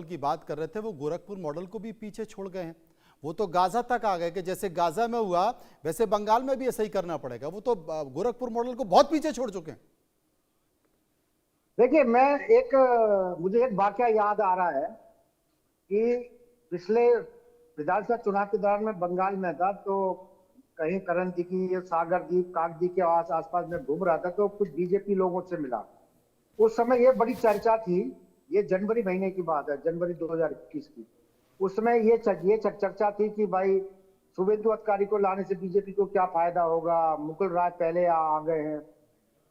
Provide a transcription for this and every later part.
की बात कर रहे थे, वो गोरखपुर मॉडल को भी पीछे छोड़ गए हैं। वो तो गाजा तक आ गए कि जैसे गाजा में हुआ वैसे बंगाल में भी ऐसा ही करना पड़ेगा। वो तो गोरखपुर मॉडल को बहुत पीछे छोड़ चुके हैं। देखिए, मुझे एक वाकया याद आ रहा है कि पिछले विधानसभा चुनाव के दौरान मैं बंगाल में था, तो कहीं करण दिघी, सागर द्वीप, काकद्वीप के आसपास में घूम रहा था, तो कुछ बीजेपी लोगों से मिला। उस समय ये बड़ी चर्चा थी, ये जनवरी महीने की बात है, जनवरी 2021 की। उस समय ये चर्चा थी कि भाई शुभेंदु अधिकारी को लाने से बीजेपी को क्या फायदा होगा, मुकुल राय पहले आ गए हैं।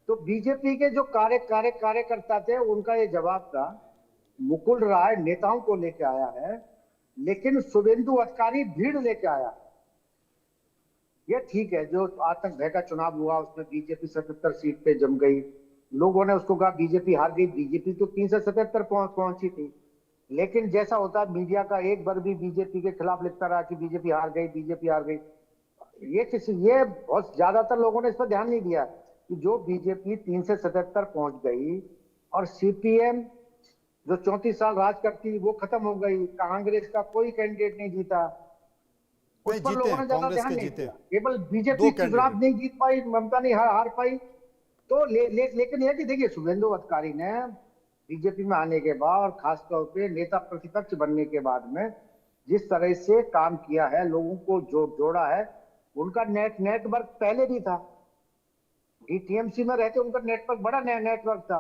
तो बीजेपी के जो कार्यकर्ता थे, उनका ये जवाब था, मुकुल राय नेताओं को लेके आया है, लेकिन शुभेंदु अधिकारी भीड़ लेके आया है। ये ठीक है, जो आतंक भय का चुनाव हुआ उसमें बीजेपी 77 सीट पे जम गई, लोगों ने उसको कहा बीजेपी हार गई। बीजेपी तो 377 पहुंची थी, लेकिन जैसा होता है मीडिया का, एक बार भी बीजेपी के खिलाफ लिखता रहा कि बीजेपी हार गई, बीजेपी हार गई। ये बहुत ज्यादातर लोगों ने इस पर ध्यान नहीं दिया कि जो बीजेपी 377 पहुंच गई और सीपीएम जो 34 साल राज करती वो खत्म हो गई, कांग्रेस का कोई कैंडिडेट नहीं जीता, उस नहीं पर जीते लोगों हैं, ने ज्यादा कांग्रेस ध्यान के नहीं जीते दिया। केवल बीजेपी 2 चुनाव कैंडिडेट। नहीं जीत पाई, ममता नहीं हार पाई। तो लेकिन यह कि देखिए, शुभेंदु अधिकारी ने बीजेपी में आने के बाद और खासतौर पे नेता प्रतिपक्ष बनने के बाद में जिस तरह से काम किया है, लोगों को जोड़ा है, उनका नेटवर्क पहले भी था। टीएमसी में रहते उनका नेटवर्क बड़ा नेटवर्क था,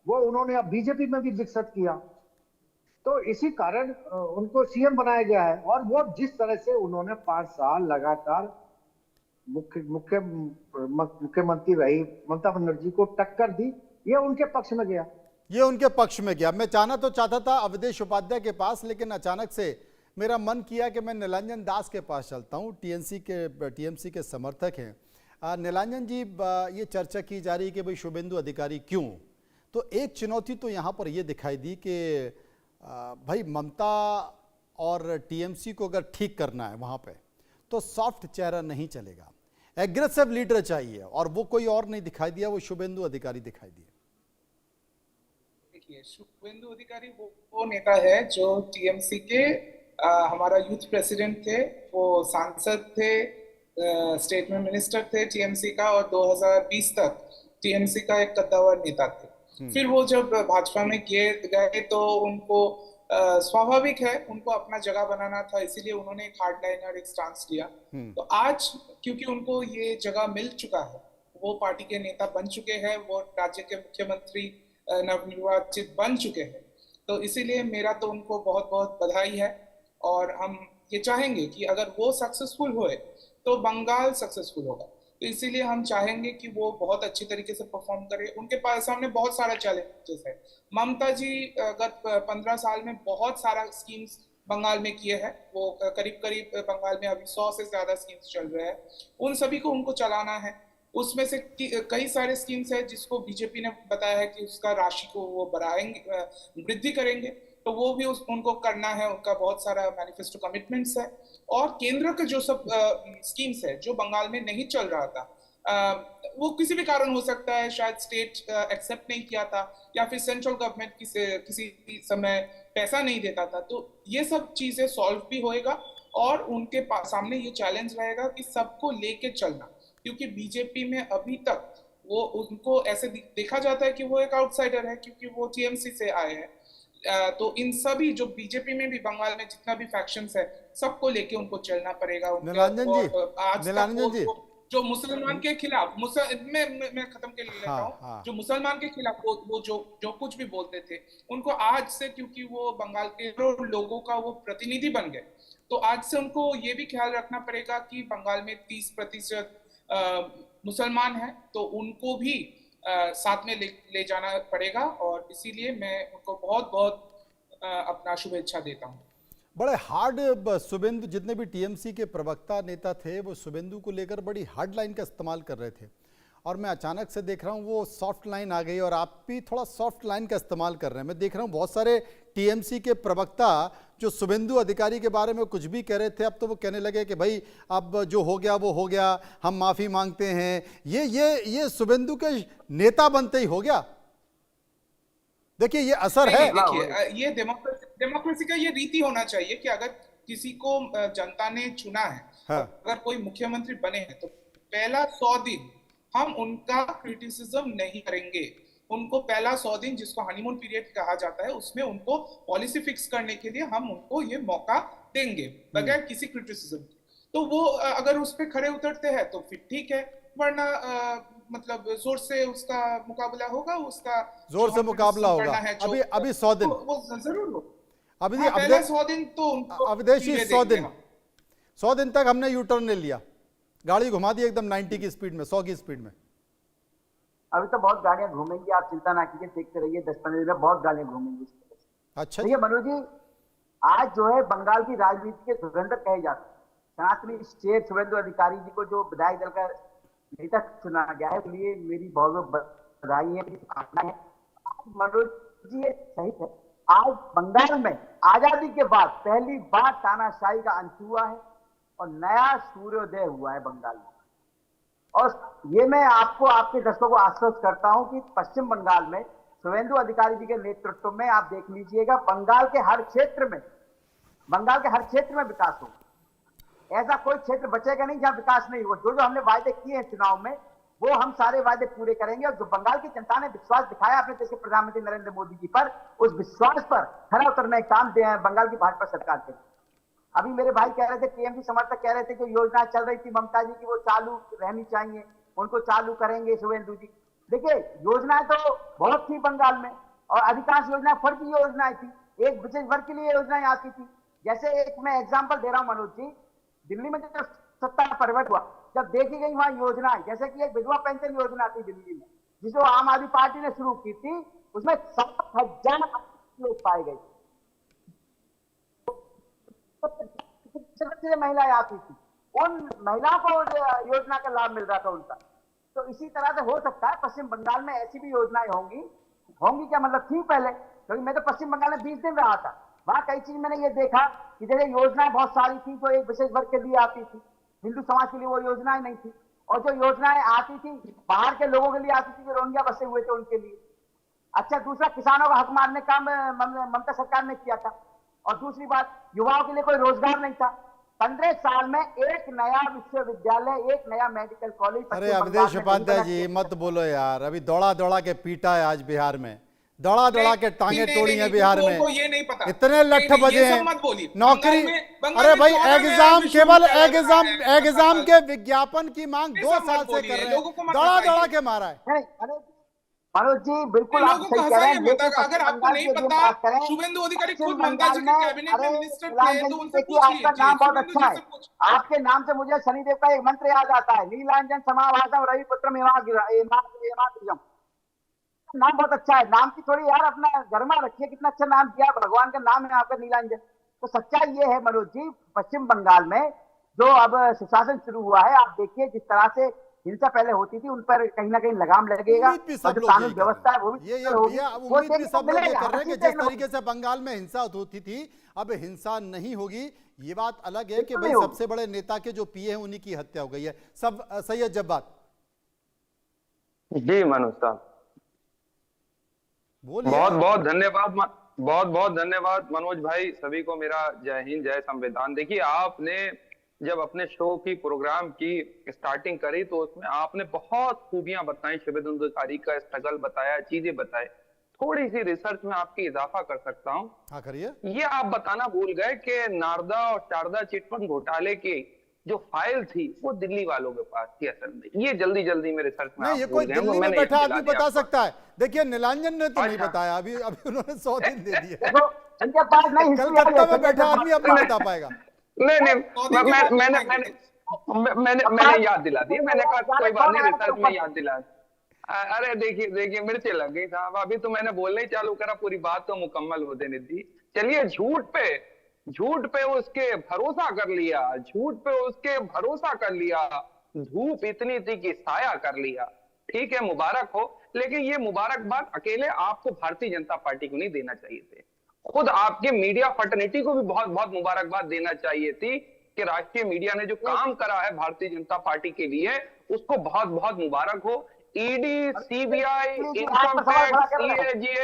वो उन्होंने अब बीजेपी में भी विकसित किया। तो इसी कारण उनको सीएम बनाया गया है। और वो जिस तरह से उन्होंने 5 साल लगातार मुख्यमंत्री रही, ममता बनर्जी को टक्कर दी, ये उनके पक्ष में गया। ये उनके पक्ष में गया। मैं चाहता था अवधेश उपाध्याय के पास, लेकिन अचानक से मेरा मन किया कि मैं निरंजन दास के पास चलता हूँ। टीएमसी के समर्थक हैं। निरंजन जी, ये चर्चा की जा रही है कि भाई शुभेंदु अधिकारी क्यों, तो एक चुनौती तो यहाँ पर ये दिखाई दी कि भाई ममता और टीएमसी को अगर ठीक करना है वहाँ पे, तो सॉफ्ट चेहरा नहीं चलेगा, एग्रेसिव लीडर चाहिए, और वो कोई और नहीं दिखाई दिया, वो शुभेंदु अधिकारी दिखाई दिए। देखिए, शुभेंदु अधिकारी वो नेता है जो टीएमसी के हमारा यूथ प्रेसिडेंट थे, वो सांसद थे, स्टेट में मिनिस्टर थे टीएमसी का, और 2020 तक टीएमसी का एक कद्दावर नेता थे। फिर वो जब भाजपा में गए तो उनको स्वाभाविक है, उनको अपना जगह बनाना था, इसीलिए उन्होंने एक हार्डलाइनर एक स्टांस लिया। तो आज क्योंकि उनको ये जगह मिल चुका है, वो पार्टी के नेता बन चुके हैं, वो राज्य के मुख्यमंत्री नवनिर्वाचित बन चुके हैं, तो इसीलिए मेरा तो उनको बहुत बहुत बधाई है। और हम ये चाहेंगे कि अगर वो सक्सेसफुल हुए तो बंगाल सक्सेसफुल होगा। तो इसीलिए हम चाहेंगे कि वो बहुत अच्छी तरीके से परफॉर्म करे। उनके पास सामने बहुत सारा चैलेंजेस है। ममता जी गत 15 साल में बहुत सारा स्कीम्स बंगाल में किए हैं। वो करीब बंगाल में अभी 100 से ज्यादा स्कीम्स चल रहे हैं, उन सभी को उनको चलाना है। उसमें से कई सारे स्कीम्स है जिसको बीजेपी ने बताया है कि उसका राशि को वो बढ़ाएंगे, वृद्धि करेंगे, तो वो भी उनको करना है। उनका बहुत सारा मैनिफेस्टो कमिटमेंट्स है। और केंद्र के जो सब स्कीम्स है जो बंगाल में नहीं चल रहा था, वो किसी भी कारण हो सकता है, शायद स्टेट एक्सेप्ट नहीं किया था, या फिर सेंट्रल गवर्नमेंट किसी समय पैसा नहीं देता था, तो ये सब चीजें सॉल्व भी होएगा। और उनके सामने ये चैलेंज रहेगा कि सबको लेके चलना, क्योंकि बीजेपी में अभी तक वो उनको ऐसे देखा जाता है कि वो एक आउटसाइडर है, क्योंकि वो टीएमसी से आए हैं। तो इन सभी जो बीजेपी में भी बंगाल में जितना भी फैक्शंस है, सबको लेके उनको चलना पड़ेगा। निरंजन जी, आज निरंजन जी, जो मुसलमान के खिलाफ मैं खत्म कर लेता हूँ। हाँ। जो मुसलमान के खिलाफ वो जो कुछ भी बोलते थे, उनको आज से, क्योंकि वो बंगाल के लोगों का वो प्रतिनिधि बन गए, तो आज से उनको ये भी ख्याल रखना पड़ेगा कि बंगाल में 30% मुसलमान है, तो उनको भी साथ में ले जाना पड़ेगा। और इसीलिए मैं उनको बहुत बहुत अपना शुभेच्छा देता हूँ। बड़े हार्ड शुभेंदु, जितने भी टीएमसी के प्रवक्ता नेता थे, वो शुभेंदु को लेकर बड़ी हार्ड लाइन का इस्तेमाल कर रहे थे, और मैं अचानक से देख रहा हूँ वो सॉफ्ट लाइन आ गई, और आप भी थोड़ा सॉफ्ट लाइन का इस्तेमाल कर रहे हैं। मैं देख रहा हूँ बहुत सारे टीएमसी के प्रवक्ता जो शुभेंदु अधिकारी के बारे में कुछ भी कह रहे थे, अब तो वो कहने लगे कि भाई अब जो हो गया वो हो गया, हम माफी मांगते हैं। ये शुभेंदु के नेता बनते ही हो गया। देखिए ये असर है। देखिए, ये डेमोक्रेसी का ये रीति होना चाहिए कि अगर किसी को जनता ने चुना है, हाँ। अगर कोई मुख्यमंत्री बने हैं तो पहला 100 दिन हम उनका क्रिटिसिज्म नहीं करेंगे। उनको पहला 100 दिन, जिसको हनीमून पीरियड कहा जाता है, उसमें उनको पॉलिसी फिक्स करने के लिए हम उनको ये मौका देंगे बगैर किसी क्रिटिसिज्म के। तो वो अगर उस पर खड़े उतरते हैं तो फिर ठीक है, वरना मतलब जोर से उसका मुकाबला होगा, उसका जोर से मुकाबला होगा। अभी 100 दिन वो जरूर हो। अभी पहले 100 दिन तो उनको अवधेश जी, धीरे 100 दिन देंगे हम। 100 दिन तक हमने यू टर्न ले लिया, गाड़ी घुमा दी एकदम 90 की स्पीड में, 100 की स्पीड में। अभी तो बहुत गाड़ियां घूमेंगी, आप चिंता ना कीजिए, देखते रहिए 10-15 दिन में बहुत गाड़ियां घूमेंगी इस तरह से। अच्छा देखिए मनोज जी, आज जो है बंगाल की राजनीति के धुरंधर कहे जाते हैं, सनातनी शेर शुभेंदु अधिकारी जी को जो विधायक दल का नेता चुना गया है, इसलिए मेरी बहुत बहुत बधाई है, मनोज जी। ये सही है, आज बंगाल में आजादी के बाद पहली बार तानाशाही का अंत हुआ है और नया सूर्योदय हुआ है बंगाल में। और ये मैं आपको, आपके दर्शकों को आश्वस्त करता हूं कि पश्चिम बंगाल में शुभेंदु अधिकारी जी के नेतृत्व में आप देख लीजिएगा, बंगाल के हर क्षेत्र में विकास होगा। ऐसा कोई क्षेत्र बचेगा नहीं जहां विकास नहीं होगा। जो जो हमने वायदे किए हैं चुनाव में, वो हम सारे वायदे पूरे करेंगे। और जो बंगाल की जनता ने विश्वास दिखाया अपने देश के प्रधानमंत्री नरेंद्र मोदी जी पर, उस विश्वास पर खरा उतरने का काम बंगाल की भाजपा सरकार के। अभी मेरे भाई कह रहे थे, टीएमसी समर्थक कह रहे थे, जो योजना चल रही थी ममता जी की, वो चालू रहनी चाहिए, उनको चालू करेंगे शुभेंदु जी। देखिए, योजनाएं तो बहुत थी बंगाल में, और अधिकांश योजनाएं फर्जी योजनाएं थी, एक विशेष वर्ग के लिए योजनाएं आती थी। जैसे एक मैं एग्जांपल दे रहा हूं मनोज जी, दिल्ली में जब सत्ता परिवर्तन हुआ, जब देखी गई वहां योजनाएं, जैसे कि एक विधवा पेंशन योजना थी दिल्ली में, जिसको आम आदमी पार्टी ने शुरू की थी, उसमें 7,000 लोग पाए गए, महिलाएं आती थी, उन महिलाओं को योजना का लाभ मिल रहा था उनका। तो इसी तरह से हो सकता है पश्चिम बंगाल में ऐसी भी योजनाएं होंगी क्या मतलब थी पहले, क्योंकि मैं तो पश्चिम बंगाल में 20 दिन रहा था, वहां कई चीज मैंने ये देखा कि जैसे योजनाएं बहुत सारी थी जो एक विशेष वर्ग के लिए आती थी, हिंदू समाज के लिए वो योजनाएं नहीं थी, और जो योजनाएं आती थी बाहर के लोगों के लिए आती थी, जो रोहिंग्या बसे हुए थे उनके लिए। अच्छा, दूसरा, किसानों का हक मारने का ममता सरकार ने किया था। और दूसरी बात, युवाओं के लिए कोई रोजगार नहीं था। 15 साल में एक नया विश्वविद्यालय, एक नया मेडिकल कॉलेज। अरे अवधेश उपाध्याय जी, मत बोलो यार, अभी दौड़ा दौड़ा के पीटा है आज बिहार में, दौड़ा दौड़ा के टांगे तोड़ी हैं बिहार में, ये नहीं पता, इतने लठ बजे हैं, नौकरी। अरे भाई, एग्जाम केवल एग्जाम के विज्ञापन की मांग 2 साल से कर रहे हैं, दौड़ा दौड़ा के मारा है। मनोज जी बिल्कुल आप सही कह रहे हैं। अगर आपको नहीं पता, शुभेंदु अधिकारी खुद ममता जी के कैबिनेट में मिनिस्टर थे, तो उनसे पूछ लीजिए। आपका नाम बहुत अच्छा है, आपके नाम से मुझे शनिदेव का एक मंत्र याद आता है, नीलांजन समाभासम रविपुत्रम एवाग्रजम। नाम बहुत अच्छा है, नाम की थोड़ी यार अपना गर्मा रखिए, कितना अच्छा नाम दिया, भगवान का नाम है आपका नीलांजन। तो सच्चाई ये है मनोज जी, पश्चिम बंगाल में जो अब सुशासन शुरू हुआ है, आप देखिए जिस तरह से हिंसा पहले होती थी, उन पर कहीं ना कहीं लगाम लगेगा, और जो कानून व्यवस्था है वो भी उम्मीद भी सब लोग ये कर रहे हैं कि जिस तरीके से बंगाल में हिंसा होती थी, अब हिंसा नहीं होगी। ये बात अलग है कि भाई सबसे बड़े नेता के जो पीए हैं उन्हीं की हत्या हो गई है। सब सही है। जब बात जी मनोज साहब, बहुत बहुत धन्यवाद मनोज भाई, सभी को मेरा जय हिंद, जय संविधान। देखिए, आपने जब अपने शो की प्रोग्राम की स्टार्टिंग करी तो उसमें आपने बहुत खूबियां बताई, शुभेंदु अधिकारी का स्ट्रगल बताया, चीजें बताए। थोड़ी सी रिसर्च में आपकी इजाफा कर सकता हूं। हाँ करिए। ये आप बताना भूल गए कि नारदा और शारदा चिटफंड घोटाले की जो फाइल थी वो दिल्ली वालों के पास थी असल में। ये जल्दी जल्दी में रिसर्च में नहीं, ये कोई दिल्ली में बैठा आदमी बता सकता है। देखिए, नीलांजन ने तो नहीं बताया, अभी उन्होंने 100 दिन दे दिए। कलकत्ता में बैठा आदमी अब नहीं बता पाएगा। नहीं, मैंने याद दिला दी, मैंने कहा कोई बात नहीं, रिसर्च में याद दिला। अरे देखिए मिर्ची लग गई साहब, अभी तो मैंने बोलना ही चालू करा, पूरी बात तो मुकम्मल हो देने दी। चलिए, झूठ पे उसके भरोसा कर लिया, धूप इतनी थी कि साया कर लिया। ठीक है, मुबारक हो, लेकिन ये मुबारकबाद अकेले आपको भारतीय जनता पार्टी को नहीं देना चाहिए थे, खुद आपके मीडिया फटर्निटी को भी बहुत बहुत मुबारकबाद देना चाहिए थी कि राष्ट्रीय मीडिया ने जो काम करा है भारतीय जनता पार्टी के लिए, उसको बहुत बहुत मुबारक हो। ED, CBI, income tax, CAG,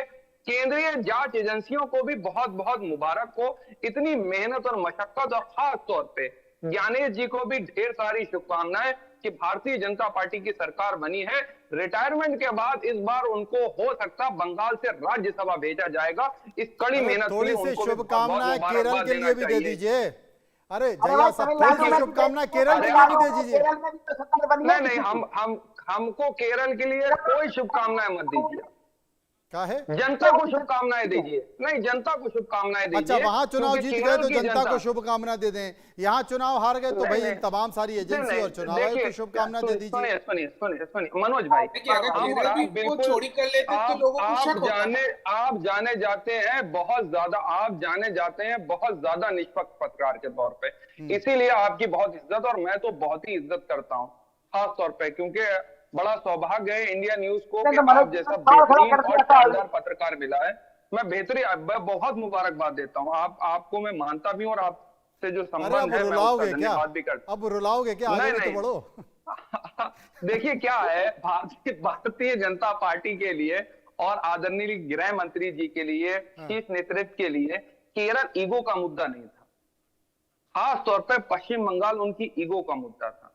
केंद्रीय जांच एजेंसियों को भी बहुत बहुत मुबारक हो, इतनी मेहनत और मशक्कत, और खास तौर पे ज्ञानेश जी को भी ढेर सारी शुभकामनाएं कि भारतीय जनता पार्टी की सरकार बनी है। रिटायरमेंट के बाद इस बार उनको हो सकता बंगाल से राज्यसभा भेजा जाएगा। इस कड़ी मेहनत के थोड़ी लिए सी उनको भी शुभकामनाएं बहुत-बहुत केरल मुबारकबाद के लिए भी देना दे चाहिए। दीजिए। अरे अरे जया भाई, साहब, तमिलनाडु थोड़ी सी में भी शुभकामनाएं देखो, केरल के लिए भी दे दीजिए। केरल में भी तो सरकार बनी है। नहीं नहीं, हमको केरल के लिए कोई शुभकामनाएं मत दीजिए, क्या है? जनता को शुभकामनाएं दीजिए। नहीं, जनता को शुभकामनाएं दीजिए। अच्छा, वहां चुनाव क्योंकि जीत गए केरल तो की जनता को शुभकामनाएं दे दें, यहाँ चुनाव हार गए तो नहीं, भाई नहीं। तमाम सारी एजेंसी और चुनाव आयोग को शुभकामनाएं दे दीजिए। सुनिए मनोज भाई, देखिए, अगर हम केरल और भी आप वो बिल्कुल चोरी कर लेते तो लोगों को शक होता। आप जाने जाते हैं बहुत ज्यादा, आप जाने जाते हैं बहुत ज्यादा निष्पक्ष पत्रकार के तौर पे, इसीलिए आपकी बहुत इज्जत, और मैं तो बहुत ही इज्जत करता हूँ खास तौर पे, क्योंकि बड़ा सौभाग्य है इंडिया न्यूज को कि आप जैसा बेहतरीन और शानदार पत्रकार मिला है। मैं बहुत मुबारकबाद देता हूँ। आपको मैं मानता भी हूँ, और आपसे जो अरे संबंध अब है मैं उसका रुलाओगे क्या? धन्यवाद भी करता अब रुलाओगे क्या? आगे भी तो नहीं। बढ़ो। देखिए क्या है, भारतीय जनता पार्टी के लिए और आदरणीय गृह मंत्री जी के लिए, शीर्ष नेतृत्व के लिए केरल ईगो का मुद्दा नहीं था, खास तौर पर पश्चिम बंगाल उनकी ईगो का मुद्दा था।